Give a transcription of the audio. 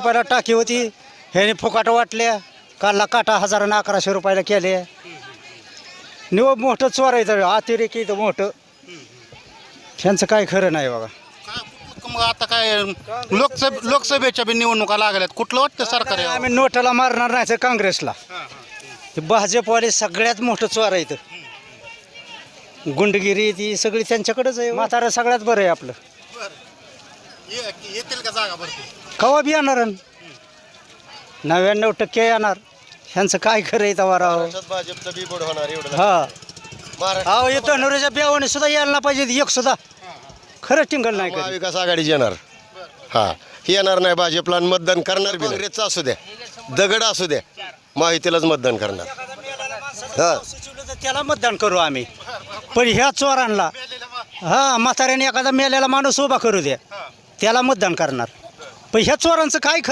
रुपयाला टाकी होती, ह्याने फुकाट वाटल्या, कालला काटा 1000 आणि 1100 रुपयाला केले. निव मोठं चोरायचं अतिरेकी इथं मोठं, ह्यांचं काय खरं नाही बघा. मग आता काय लोकसभेच्या बी निवडणुका लागल्यात, कुठलं वाटतं सरकार यावं? आम्ही नोटाला मारणार नाही तर काँग्रेसला. ते भाजपवाले सगळ्यात मोठं चोर आहे. गुंडगिरी ती सगळी त्यांच्याकडेच आहे. म्हातारं सगळ्यात बरं आहे आपलं. येतील का जागा भरती? कवा बी येणार 99% येणार. ह्यांचं काय खरं आहे तवा राव. भाजपचं बी बोर्ड होणार एवढं. हा अहो येतो नवऱ्याच्या बेवाने सुद्धा यायला नाही पाहिजे एक सुद्धा. खरंच टिंगल नाही कधी. महाविकास आघाडी येणार. हा येणार नाही भाजपला आणि मतदान करणार बी. काँग्रेसचं असू द्या, दगड असू द्या, माहितीलाच मतदान करणार. हा त्याला मतदान करू आम्ही. पण ह्या चोरांना म्हाताऱ्याने एखादा मेलेला माणूस उभा करू द्या, त्याला मतदान करणार. पण ह्या चोरांचं काय